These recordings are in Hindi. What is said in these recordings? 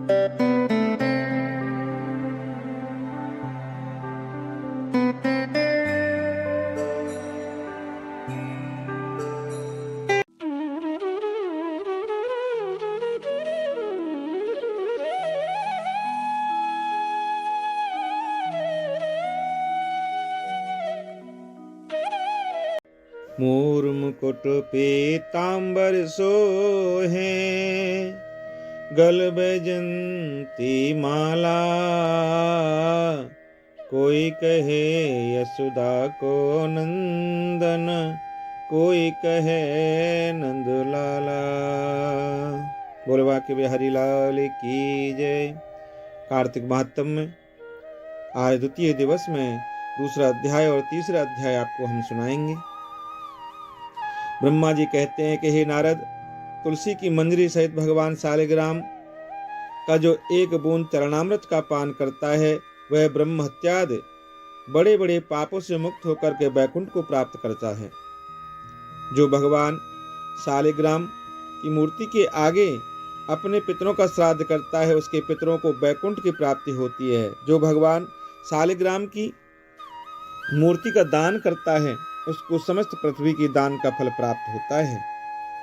मोर मुकुट पीतांबर सोहे, गल बैजंती माला। कोई कहे यशोदा को नंदन, कोई कहे नंद लाला। बोले वाक्य बिहारी लाल की जय। कार्तिक महात्म में आज द्वितीय दिवस में दूसरा अध्याय और तीसरा अध्याय आपको हम सुनाएंगे। ब्रह्मा जी कहते हैं कि हे नारद, तुलसी की मंजरी सहित भगवान शालिग्राम का जो एक बूंद चरणामृत का पान करता है, वह ब्रह्म हत्यादि बड़े बड़े पापों से मुक्त होकर के बैकुंठ को प्राप्त करता है। जो भगवान शालिग्राम की मूर्ति के आगे अपने पितरों का श्राद्ध करता है, उसके पितरों को बैकुंठ की प्राप्ति होती है। जो भगवान शालिग्राम की मूर्ति का दान करता है, उसको समस्त पृथ्वी की दान का फल प्राप्त होता है।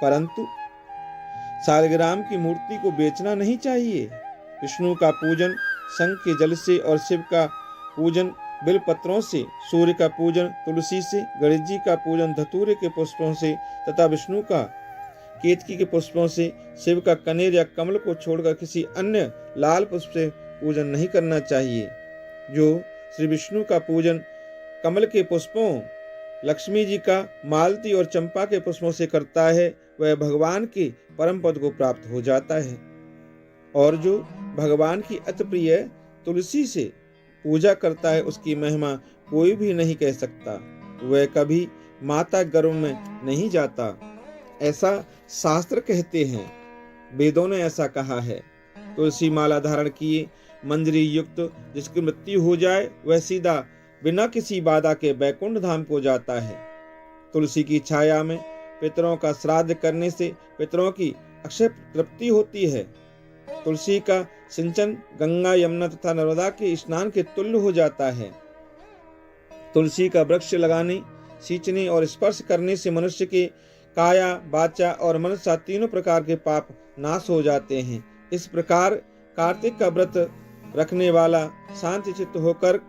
परंतु शालिग्राम की मूर्ति को बेचना नहीं चाहिए। विष्णु का पूजन शंख के जल से और शिव का पूजन बिल पत्रों से, सूर्य का पूजन तुलसी से, गणेश जी का पूजन धतूरे के पुष्पों से तथा विष्णु का केतकी के पुष्पों से, शिव का कनेर या कमल को छोड़कर किसी अन्य लाल पुष्प से पूजन नहीं करना चाहिए। जो श्री विष्णु का पूजन कमल के पुष्पों, लक्ष्मी जी का मालती और चंपा के पुष्पों से करता है, वह भगवान के परम पद को प्राप्त हो जाता है। और जो भगवान की अति प्रिय तुलसी से पूजा करता है, उसकी महिमा कोई भी नहीं कह सकता। वह कभी माता गर्भ में नहीं जाता, ऐसा शास्त्र कहते हैं। वेदों ने ऐसा कहा है। तुलसी माला धारण किए मंजरी युक्त जिसकी मृत्यु हो जाए, वह सीधा बिना किसी बाधा के बैकुंठ धाम को जाता है। तुलसी की छाया में पितरों का श्राद्ध करने से पितरों की अक्षय तृप्ति होती है। तुलसी का सिंचन गंगा, यमुना तथा नर्मदा के स्नान के तुल्य हो जाता है। तुलसी का वृक्ष लगाने, सींचने और स्पर्श करने से मनुष्य के काया, वाचा और मन सा तीनों प्रकार के पाप नाश हो जाते हैं। इस प्रकार कार्तिक का व्रत रखने वाला शांति चित्त होकर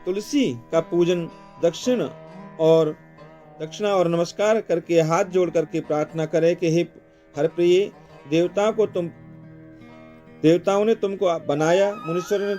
तुलसी का पूजन दक्षिणा और नमस्कार करके हाथ जोड़ करके प्रार्थना करे कि हे हरप्रिय, देवताओं ने तुमको बनाया, मुनीश्वरों ने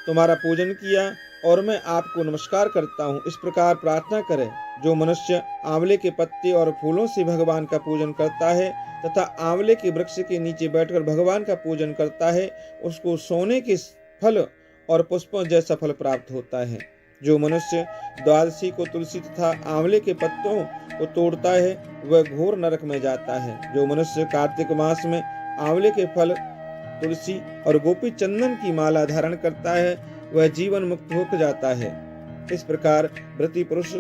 तुम्हारा पूजन किया और मैं आपको नमस्कार करता हूँ। इस प्रकार प्रार्थना करे। जो मनुष्य आंवले के पत्ते और फूलों से भगवान का पूजन करता है तथा आंवले के वृक्ष के नीचे बैठकर भगवान का पूजन करता है, उसको सोने के फल और पुष्पों जैसा फल प्राप्त होता है। जो मनुष्य द्वादशी को तुलसी तथा आंवले के पत्तों को तोड़ता है, वह घोर नरक में जाता है। जो मनुष्य कार्तिक मास में आंवले के फल, तुलसी और गोपी चंदन की माला धारण करता है, वह जीवन मुक्त होकर जाता है। इस प्रकार व्रती पुरुष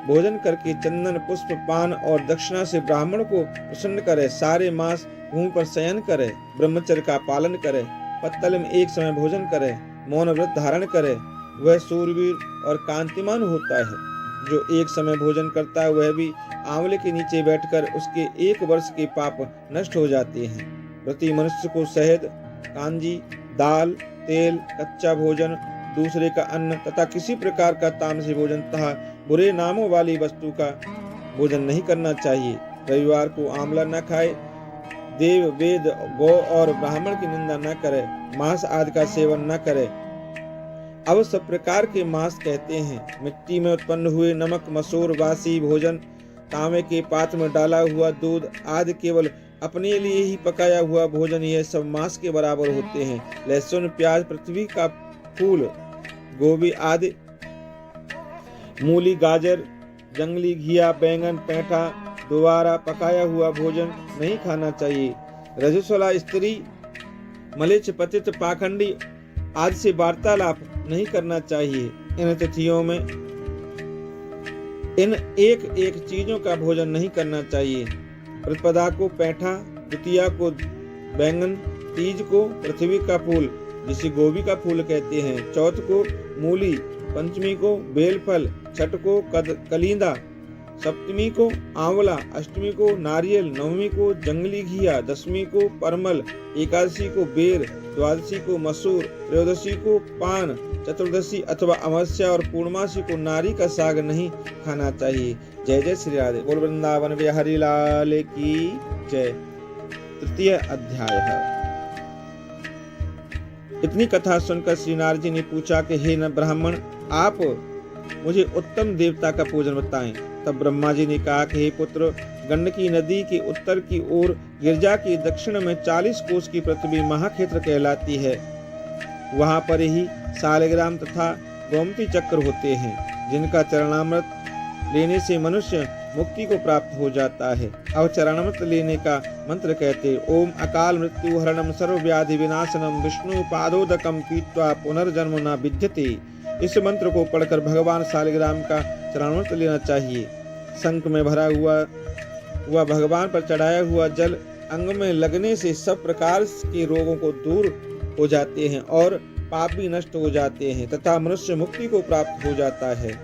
भोजन करके चंदन, पुष्प, पान और दक्षिणा से ब्राह्मण को प्रसन्न करे, सारे मास भूमि पर शयन करे, ब्रह्मचर्य का पालन करे, पत्तल में एक समय भोजन करे, मौन व्रत धारण करे, वह सूरवीर और कांतिमान होता है। जो एक समय भोजन करता है, वह भी आंवले के नीचे बैठकर उसके 1 वर्ष के पाप नष्ट हो जाते हैं। व्रती मनुष्य को शहद, कांजी, दाल, तेल, कच्चा भोजन, दूसरे का अन्न तथा किसी प्रकार का तामसी भोजन तथा बुरे नामों वाली वस्तु का भोजन नहीं करना चाहिए। रविवार को आंवला न खाए, देव, वेद, गौ और ब्राह्मण की निंदा न करे, मांस आदि का सेवन न करे। अब सब प्रकार के मांस कहते हैं मिट्टी में उत्पन्न हुए नमक, मसूर, बासी भोजन, तांबे के पात्र में डाला हुआ दूध आदि केवल अपने लिए ही पकाया हुआ भोजन, यह सब मांस के बराबर होते हैं। लहसुन, प्याज, पृथ्वी का फूल, गोभी आदि, मूली, गाजर, जंगली घिया, बैंगन, पैठा दोबारा पकाया हुआ भोजन नहीं खाना चाहिए। रजस्वला स्त्री, मलेच्छ, पतित, पाखंडी आदि से वार्तालाप नहीं करना चाहिए। इन तिथियों में इन एक एक चीजों का भोजन नहीं करना चाहिए। प्रतिपदा को पैठा, द्वितीया को बैंगन, तीज को पृथ्वी का फूल जिसे गोभी का फूल कहते हैं, चौथ को मूली, पंचमी को बेलफल, छठ को कलिंदा, सप्तमी को आंवला, अष्टमी को नारियल, नवमी को जंगली घिया, दशमी को परमल, एकादशी को बेर, द्वादशी को मसूर, त्रयोदशी को पान, चतुर्दशी अथवा अमावस्या और पूर्णमासी को नारी का साग नहीं खाना चाहिए। जय जय श्री राधे। बोल वृंदावन बिहारी लाल की जय। तृतीय अध्याय है। इतनी कथा सुनकर श्री नारद जी ने पूछा कि हे न ब्राह्मण, आप मुझे उत्तम देवता का पूजन बताएं। तब ब्रह्मा जी ने कहा कि हे पुत्र, गंडकी नदी के उत्तर की ओर गिरजा के दक्षिण में 40 कोस की पृथ्वी महाक्षेत्र कहलाती है। वहां पर ही सालिग्राम तथा गोमती चक्र होते हैं, जिनका चरणामृत लेने से मनुष्य मुक्ति को प्राप्त हो जाता है। अब चरणामृत लेने का मंत्र कहते ओम अकाल मृत्यु हरणम सर्व व्याधि विनाशनम विष्णु पादोदकम पीत्वा पुनर्जन्म न विद्यते। इस मंत्र को पढ़कर भगवान सालिग्राम का चरणामृत लेना चाहिए। शंख में भरा हुआ भगवान पर चढ़ाया हुआ जल अंग में लगने से सब प्रकार के रोगों को दूर हो जाते हैं और पाप भी नष्ट हो जाते हैं तथा मनुष्य मुक्ति को प्राप्त हो जाता है।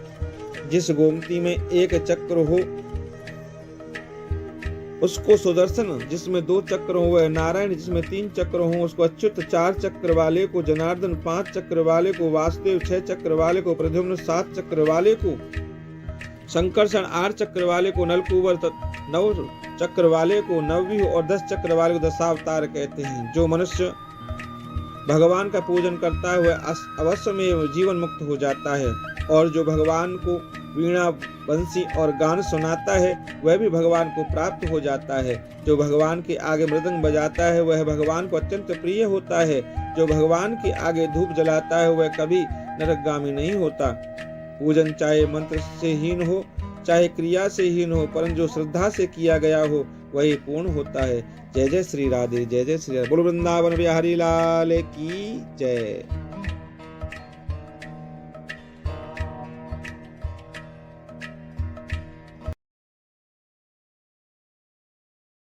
जिस गोमती में एक चक्र हो उसको सुदर्शन, जिसमें 2 चक्र हो वह नारायण, जिसमें 3 चक्र हो उसको अच्युत, 4 चक्र वाले को जनार्दन, 5 चक्र वाले को वासुदेव, 6 चक्र वाले को प्रद्युम्न, 7 चक्र वाले को संकर्षण, 8 चक्र वाले को नलकूबर, 9 चक्र वाले को नवव्यूह और 10 चक्र वाले को दशावतार कहते हैं। जो मनुष्य भगवान का पूजन करता है वह अवश्य में जीवन मुक्त हो जाता है, और जो भगवान को वीणा, बंसी और गान सुनाता है वह भी भगवान को प्राप्त हो जाता है। जो भगवान के आगे मृदंग बजाता है वह भगवान को अत्यंत प्रिय होता है। जो भगवान के आगे धूप जलाता है वह कभी नरकगामी नहीं होता। पूजन चाहे मंत्र से हीन हो चाहे क्रिया से हीन हो, परंतु जो श्रद्धा से किया गया हो वही पूर्ण होता है। जय जय श्री राधे। जय जय श्री राधे। बोल वृंदावन बिहारी लाल की जय।